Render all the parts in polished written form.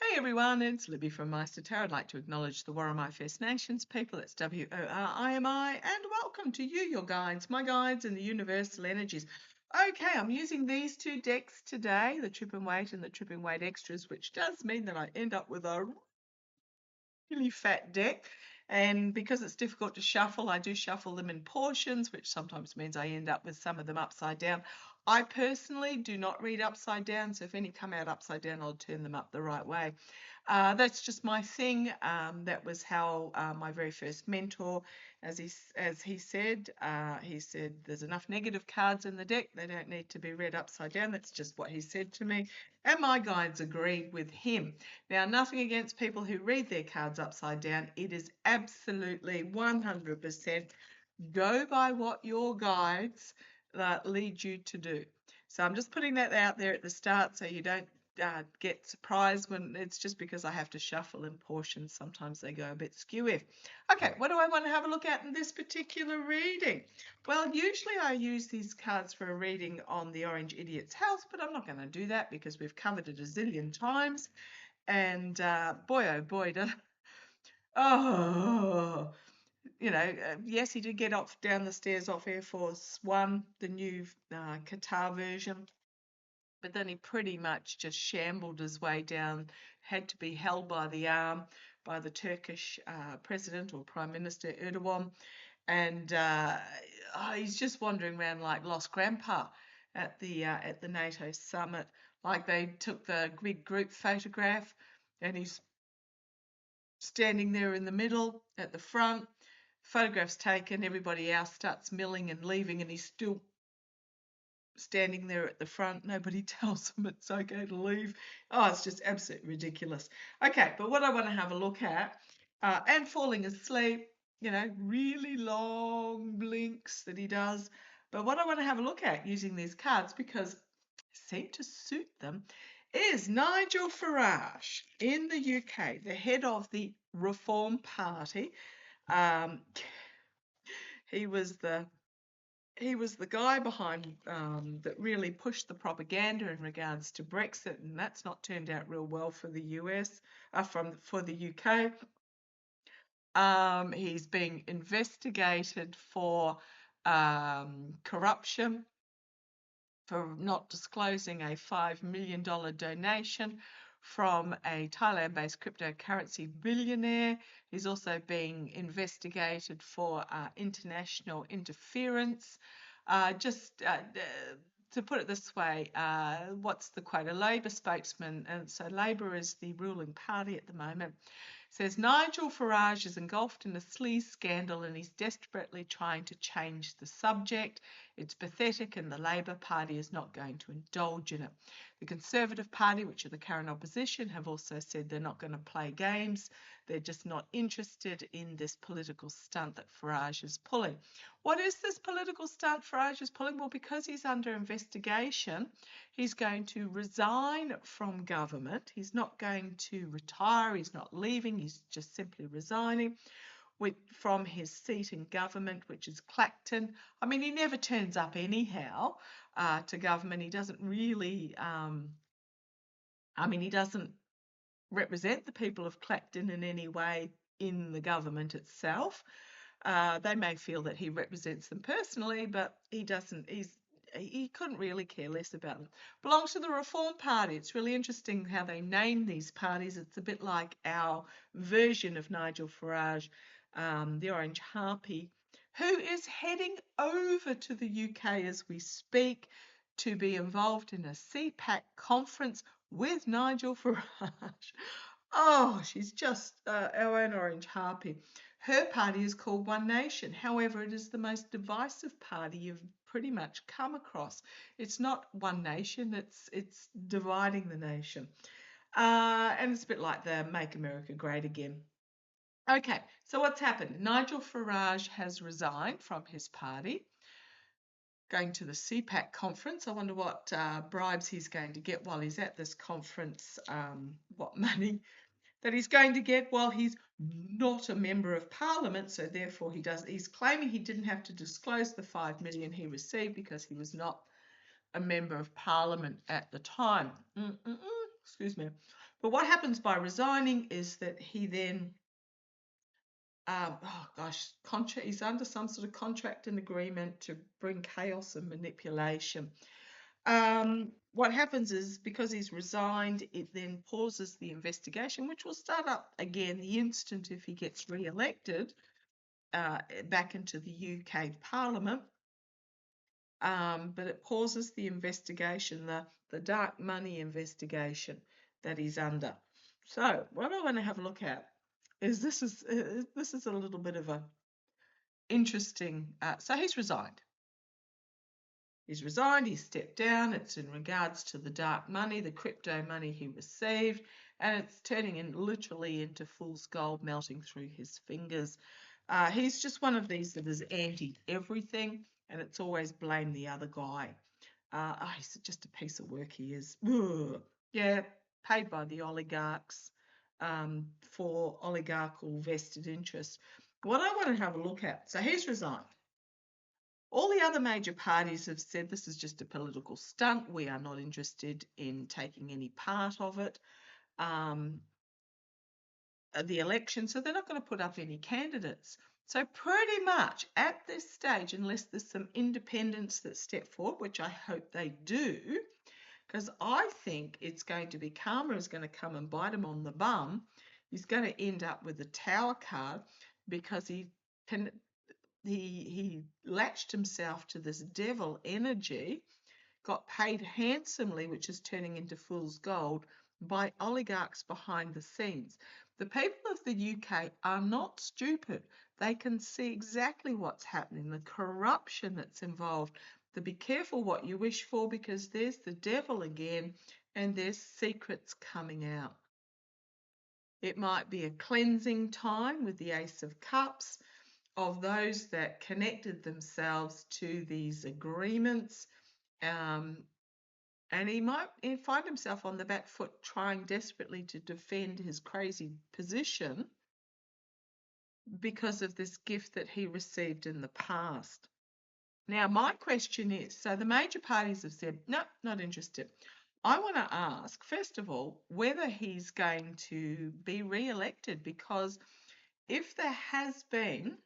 Hey everyone, it's Libby from maighstirtarot. I'd like to acknowledge the Worimi First Nations people. It's WORIMI, and welcome to you, your guides, my guides in the universal energies. Okay, I'm using these two decks today, the Tripping Weight and the Tripping Weight Extras, which does mean that I end up with a really fat deck. And because it's difficult to shuffle, I do shuffle them in portions, which sometimes means I end up with some of them upside down. I personally do not read upside down, so if any come out upside down, I'll turn them up the right way. That's just my thing. That was how my very first mentor, as he said, there's enough negative cards in the deck. They don't need to be read upside down. That's just what he said to me, and my guides agreed with him. Now, nothing against people who read their cards upside down. It is absolutely 100% go by what your guides lead you to do. So I'm just putting that out there at the start so you don't get surprised when it's just because I have to shuffle in portions. Sometimes they go a bit skewy. Okay, what do I want to have a look at in this particular reading? Well, usually I use these cards for a reading on the Orange Idiot's house, but I'm not going to do that because we've covered it a zillion times. And boy, oh boy, yes, he did get off down the stairs off Air Force One, the new Qatar version. But then he pretty much just shambled his way down, had to be held by the arm by the Turkish president or Prime Minister Erdogan. And he's just wandering around like lost grandpa at the NATO summit. Like they took the big group photograph and he's standing there in the middle at the front. Photograph's taken, everybody else starts milling and leaving, and he's still standing there at the front. Nobody tells him it's okay to leave. Oh, it's just absolutely ridiculous. Okay, but what I want to have a look at, and falling asleep, really long blinks that he does. But what I want to have a look at using these cards, because they seem to suit them, is Nigel Farage in the UK, the head of the Reform Party. He was the guy behind that really pushed the propaganda in regards to Brexit, and that's not turned out real well for the US, for the UK. He's being investigated for corruption, for not disclosing a $5 million donation from a Thailand-based cryptocurrency billionaire. He's also being investigated for international interference. To put it this way, what's the quote? A Labor spokesman, and so Labor is the ruling party at the moment, says Nigel Farage is engulfed in a sleaze scandal and he's desperately trying to change the subject. It's pathetic and the Labor Party is not going to indulge in it. The Conservative Party, which are the current opposition, have also said they're not going to play games. They're just not interested in this political stunt that Farage is pulling. What is this political stunt Farage is pulling? Well, because he's under investigation, he's going to resign from government. He's not going to retire. He's not leaving. He's just simply resigning from his seat in government, which is Clacton. I mean, he never turns up anyhow to government. He doesn't really, he doesn't represent the people of Clacton in any way in the government itself. They may feel that he represents them personally, but he doesn't. He couldn't really care less about them. Belongs to the Reform Party. It's really interesting how they name these parties. It's a bit like our version of Nigel Farage, the Orange Harpy, who is heading over to the UK as we speak to be involved in a CPAC conference with Nigel Farage. Oh, she's just our own Orange Harpy. Her party is called One Nation. However, it is the most divisive party you've pretty much come across. It's not One Nation, it's dividing the nation. And it's a bit like the Make America Great Again. Okay, so what's happened? Nigel Farage has resigned from his party, going to the CPAC conference. I wonder what bribes he's going to get while he's at this conference, what money that he's going to get while he's not a member of parliament. So therefore he's claiming he didn't have to disclose the $5 million he received because he was not a member of parliament at the time. Excuse me. But what happens by resigning is that he then, he's under some sort of contract and agreement to bring chaos and manipulation. What happens is, because he's resigned, it then pauses the investigation, which will start up again the instant if he gets re-elected back into the UK Parliament. But it pauses the investigation, the dark money investigation that he's under. So what I want to have a look at is this is a little bit of a interesting. So he's resigned. He's resigned. He's stepped down. It's in regards to the dark money, the crypto money he received, and it's turning literally into fool's gold melting through his fingers. He's just one of these that is anti everything, and it's always blame the other guy. He's just a piece of work, he is. Ugh. Yeah, paid by the oligarchs for oligarchical vested interests. What I want to have a look at, so he's resigned. All the other major parties have said this is just a political stunt. We are not interested in taking any part of it. The election, so they're not going to put up any candidates. So pretty much at this stage, unless there's some independents that step forward, which I hope they do, because I think it's going to be karma is going to come and bite him on the bum. He's going to end up with a Tower card because he latched himself to this devil energy, got paid handsomely, which is turning into fool's gold, by oligarchs behind the scenes. The people of the UK are not stupid. They can see exactly what's happening, the corruption that's involved. To be careful what you wish for, because there's the devil again and there's secrets coming out. It might be a cleansing time with the Ace of Cups of those that connected themselves to these agreements. And he might find himself on the back foot trying desperately to defend his crazy position because of this gift that he received in the past. Now, my question is, so the major parties have said, no, not interested. I want to ask, first of all, whether he's going to be re-elected, because if there has been,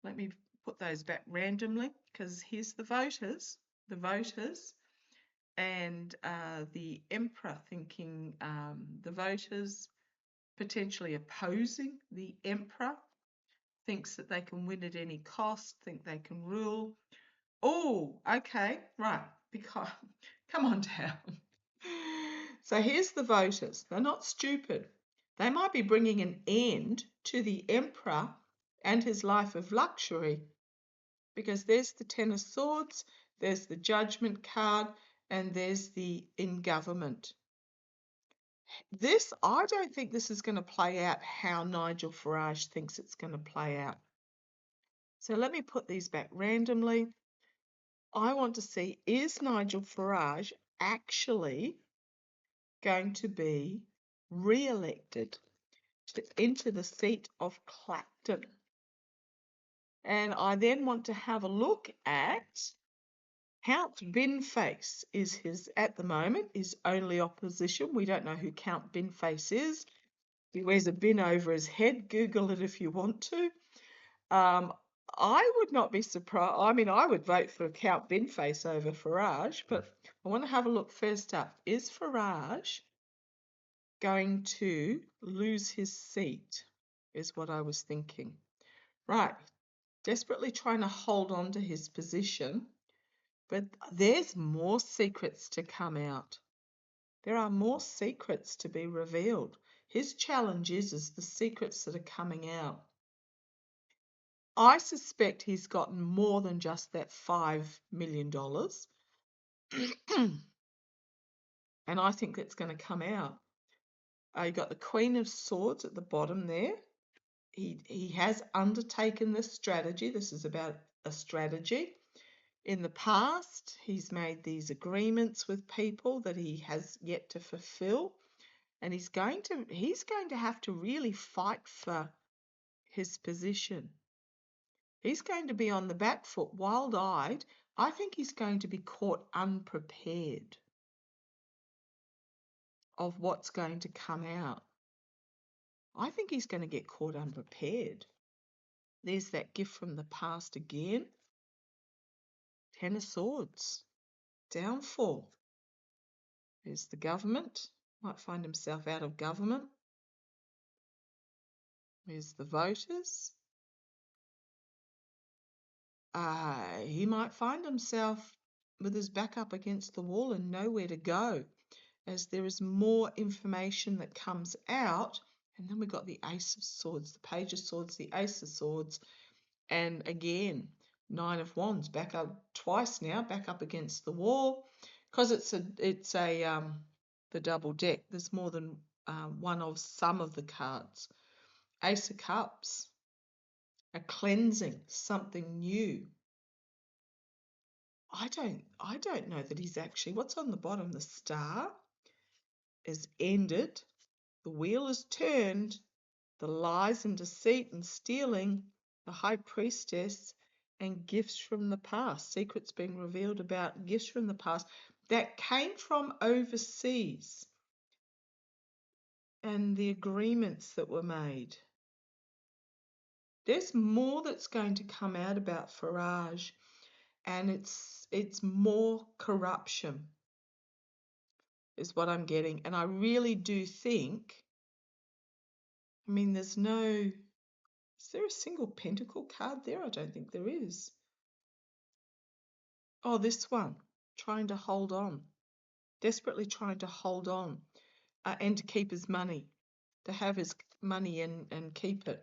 let me put those back randomly, because here's the voters, and the Emperor thinking the voters potentially opposing the Emperor, thinks that they can win at any cost, think they can rule. Oh, okay, right, because come on down. So here's the voters. They're not stupid. They might be bringing an end to the Emperor and his life of luxury, because there's the Ten of Swords, there's the Judgment card, and there's the in government. I don't think this is going to play out how Nigel Farage thinks it's going to play out. So let me put these back randomly. I want to see, is Nigel Farage actually going to be re-elected into the seat of Clacton? And I then want to have a look at Count Binface is at the moment, his only opposition. We don't know who Count Binface is. He wears a bin over his head. Google it if you want to. I would not be surprised. I mean, I would vote for Count Binface over Farage, but I want to have a look first up. Is Farage going to lose his seat? Is what I was thinking. Right. Desperately trying to hold on to his position. But there's more secrets to come out. There are more secrets to be revealed. His challenge is the secrets that are coming out. I suspect he's gotten more than just that $5 million. And I think that's going to come out. You've got the Queen of Swords at the bottom there. He has undertaken this strategy. This is about a strategy. In the past, he's made these agreements with people that he has yet to fulfill, and he's going to have to really fight for his position. He's going to be on the back foot, wild-eyed. I think he's going to be caught unprepared. of what's going to come out. I think he's going to get caught unprepared. There's that gift from the past again. 10 of Swords. Downfall. There's the government. Might find himself out of government. There's the voters. He might find himself with his back up against the wall and nowhere to go, as there is more information that comes out. And then we've got the Ace of Swords, the Page of Swords, the Ace of Swords, and again, Nine of Wands, back up twice now, back up against the wall, because it's the double deck. There's more than one of some of the cards. Ace of Cups, a cleansing, something new. I don't know that he's actually, what's on the bottom? The Star is ended, the wheel is turned, the lies and deceit and stealing, the High Priestess, and gifts from the past. Secrets being revealed about gifts from the past that came from overseas and the agreements that were made. There's more that's going to come out about Farage, and it's more corruption is what I'm getting. And I really do think, I mean, is there a single pentacle card there? I don't think there is. Oh, this one, trying to hold on, desperately trying to hold on, and to keep his money, to have his money and keep it.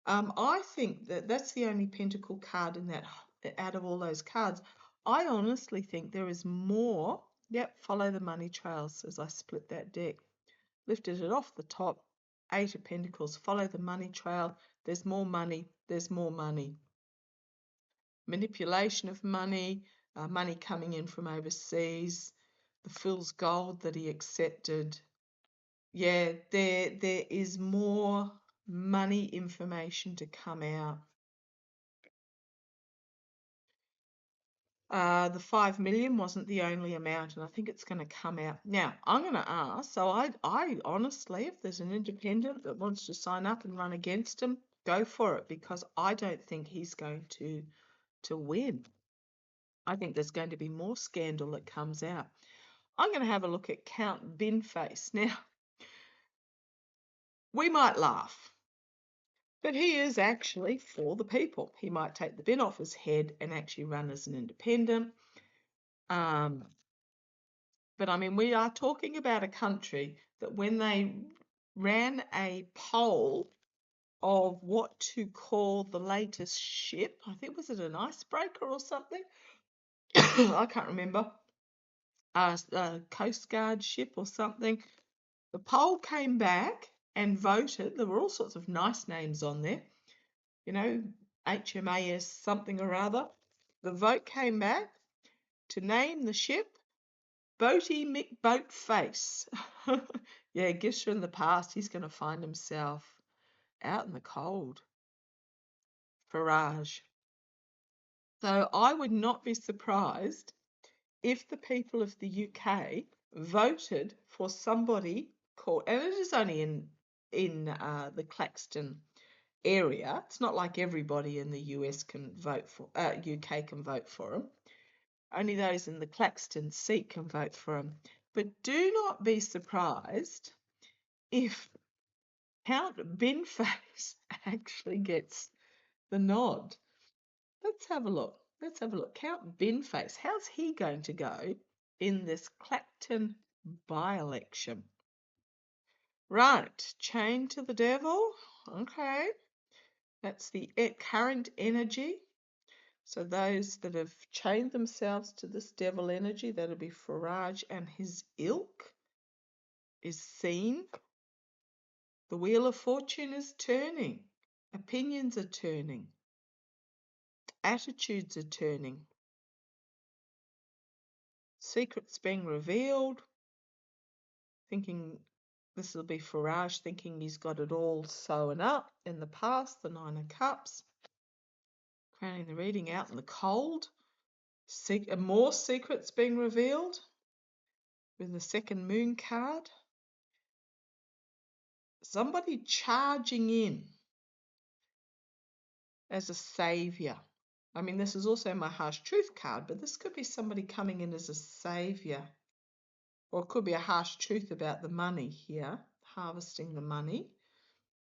I think that's the only pentacle card in that, out of all those cards. I honestly think there is more. Yep, follow the money trails as I split that deck. Lifted it off the top, 8 of Pentacles, follow the money trail. There's more money, there's more money. Manipulation of money, money coming in from overseas, the fool's gold that he accepted. Yeah, there is more money information to come out. The 5 million wasn't the only amount, and I think it's going to come out. Now, I'm going to ask, so I honestly, if there's an independent that wants to sign up and run against him, go for it, because I don't think he's going to win. I think there's going to be more scandal that comes out. I'm going to have a look at Count Binface. Now, we might laugh, but he is actually for the people. He might take the bin off his head and actually run as an independent. But I mean, we are talking about a country that when they ran a poll of what to call the latest ship, I think, was it an icebreaker or something? I can't remember. A Coast Guard ship or something. The poll came back and voted. There were all sorts of nice names on there. You know, HMAS something or other. The vote came back to name the ship Boaty McBoatface. Yeah, gifts from the past. He's going to find himself out in the cold. Farage. So I would not be surprised if the people of the UK voted for somebody called, and it is only in the Clacton area. It's not like everybody in the US can vote for, UK can vote for him. Only those in the Clacton seat can vote for him. But do not be surprised if Count Binface actually gets the nod. Let's have a look. Let's have a look. Count Binface, how's he going to go in this Clacton by-election? Right, chained to the devil. Okay, that's the current energy. So those that have chained themselves to this devil energy, that'll be Farage and his ilk, is seen. The wheel of fortune is turning. Opinions are turning. Attitudes are turning. Secrets being revealed. Thinking this will be Farage, thinking he's got it all sewn up in the past, the 9 of Cups. Crowning the reading, out in the cold. More secrets being revealed with the second moon card. somebody charging in as a savior. I mean, this is also my harsh truth card, but this could be somebody coming in as a savior, or it could be a harsh truth about the money here, harvesting the money.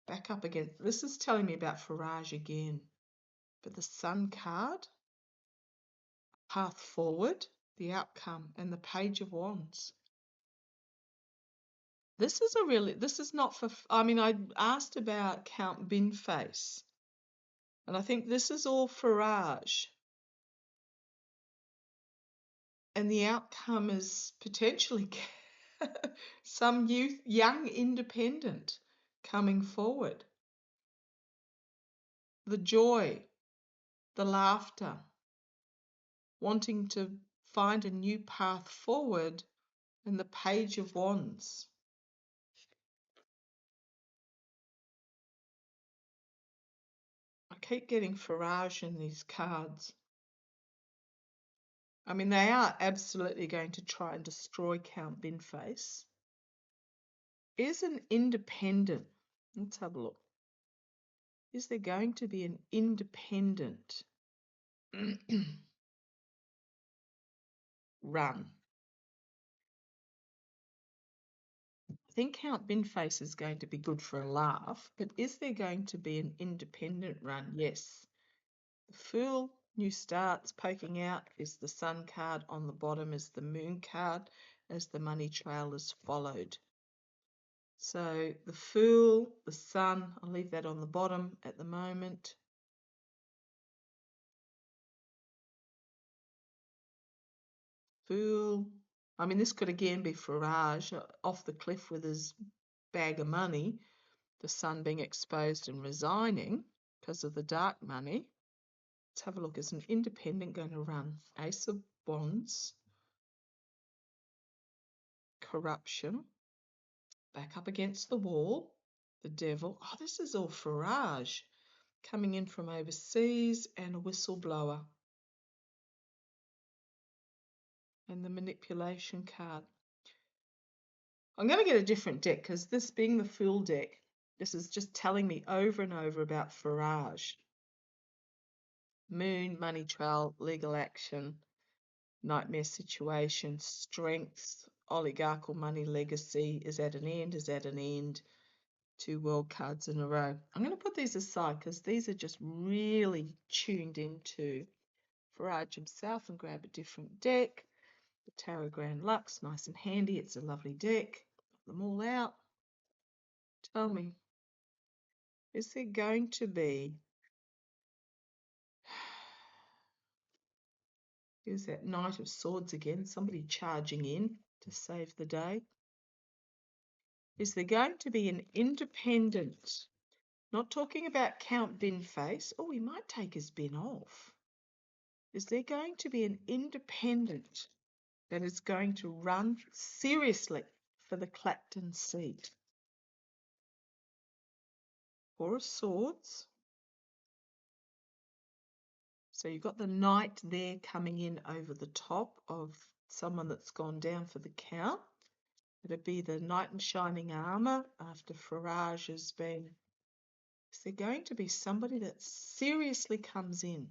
Back up again. This is telling me about Farage again. But the Sun card, path forward, the outcome, and the Page of Wands. This is not for, I mean, I asked about Count Binface, and I think this is all Farage. And the outcome is potentially some young independent coming forward. The joy, the laughter, wanting to find a new path forward, and the Page of Wands. I keep getting Farage in these cards. I mean, they are absolutely going to try and destroy Count Binface. Is an independent, let's have a look. Is there going to be an independent run? I think Count Binface is going to be good for a laugh, but is there going to be an independent run? Yes. The Fool, new starts, poking out is the Sun card. On the bottom is the Moon card as the money trail is followed. So the Fool, the Sun, I'll leave that on the bottom at the moment. Fool. I mean, this could again be Farage off the cliff with his bag of money, the Sun being exposed and resigning because of the dark money. Let's have a look. Is an independent going to run? Ace of Wands, corruption, back up against the wall, the Devil. Oh, this is all Farage coming in from overseas, and a whistleblower. And the manipulation card. I'm going to get a different deck because this being the Fool deck, this is just telling me over and over about Farage. Moon, money trail, legal action, nightmare situation, strength, oligarchical money legacy is at an end. 2 world cards in a row. I'm going to put these aside because these are just really tuned into Farage himself, and grab a different deck. The Tarot Grand Lux, nice and handy. It's a lovely deck. Put them all out. Tell me, is there going to be... Here's that Knight of Swords again, somebody charging in to save the day. Is there going to be an independent, not talking about Count Binface, oh, he might take his bin off. Is there going to be an independent that is going to run seriously for the Clacton seat? 4 of Swords. So you've got the Knight there coming in over the top of someone that's gone down for the count. It'd be the Knight in shining armour after Farage has been... Is there going to be somebody that seriously comes in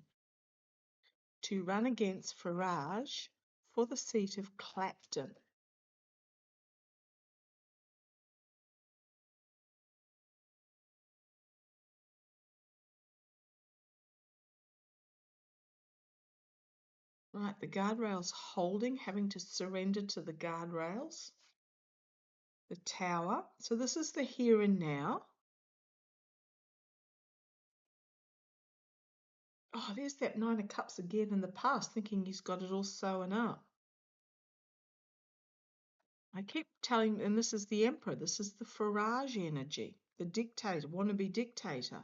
to run against Farage for the seat of Clacton? Right, the guardrails holding, having to surrender to the guardrails. The Tower. So this is the here and now. Oh, there's that 9 of Cups again in the past, thinking he's got it all sewn up. I keep telling, and this is the Emperor, this is the Farage energy, the dictator, wannabe dictator.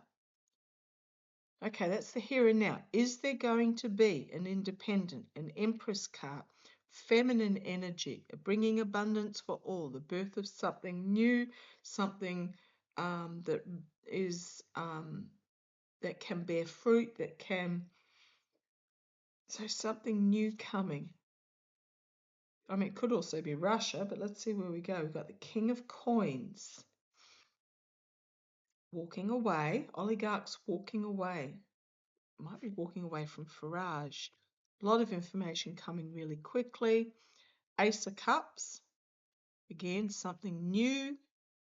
Okay, that's the here and now. Is there going to be an independent, an Empress card, feminine energy, bringing abundance for all, the birth of something new, something that is that can bear fruit, that can... So something new coming. I mean, it could also be Russia, but let's see where we go. We've got the King of Coins. walking away, oligarchs walking away. Might be walking away from Farage. A lot of information coming really quickly. Ace of Cups, again, something new.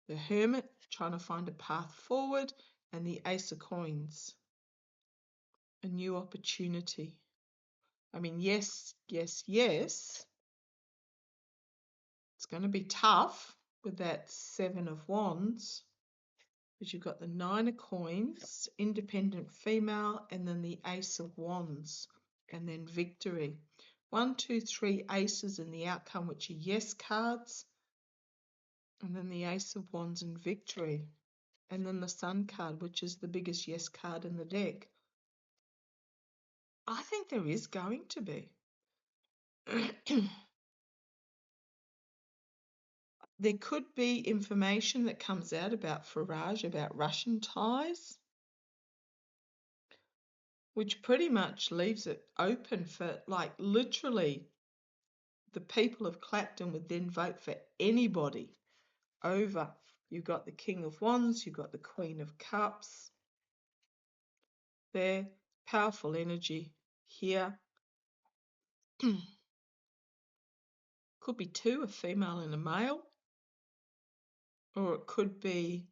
The Hermit, trying to find a path forward. And the Ace of Coins, a new opportunity. I mean, yes, yes, yes. It's going to be tough with that Seven of Wands. But you've got the Nine of Coins, independent female, and then the Ace of Wands, and then victory. 1, 2, 3 aces in the outcome, which are yes cards, and then the Ace of Wands and victory, and then the Sun card, which is the biggest yes card in the deck. I think there is going to be. There could be information that comes out about Farage, about Russian ties, which pretty much leaves it open for, like, literally the people of Clacton would then vote for anybody over. You've got the King of Wands, you've got the Queen of Cups. There, powerful energy here. Could be two, a female and a male, or it could be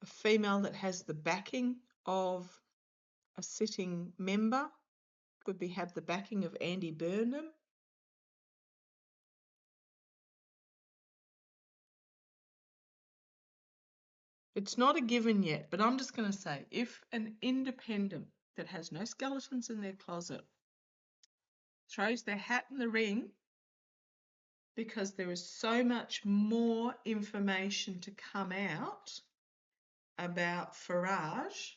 a female that has the backing of a sitting member. Could be have the backing of Andy Burnham. It's not a given yet, but I'm just going to say, if an independent that has no skeletons in their closet throws their hat in the ring, because there is so much more information to come out about Farage,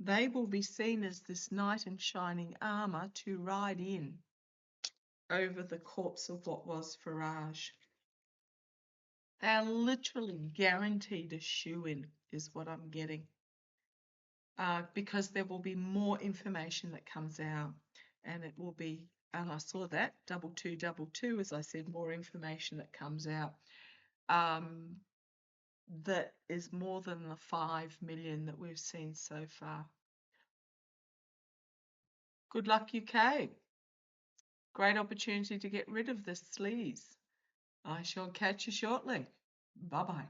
they will be seen as this knight in shining armour to ride in over the corpse of what was Farage. They are literally guaranteed a shoe-in, is what I'm getting. Because there will be more information that comes out, and it will be, and I saw that, 2222, as I said, more information that comes out. That is more than the 5 million that we've seen so far. Good luck, UK. Great opportunity to get rid of the sleaze. I shall catch you shortly. Bye-bye.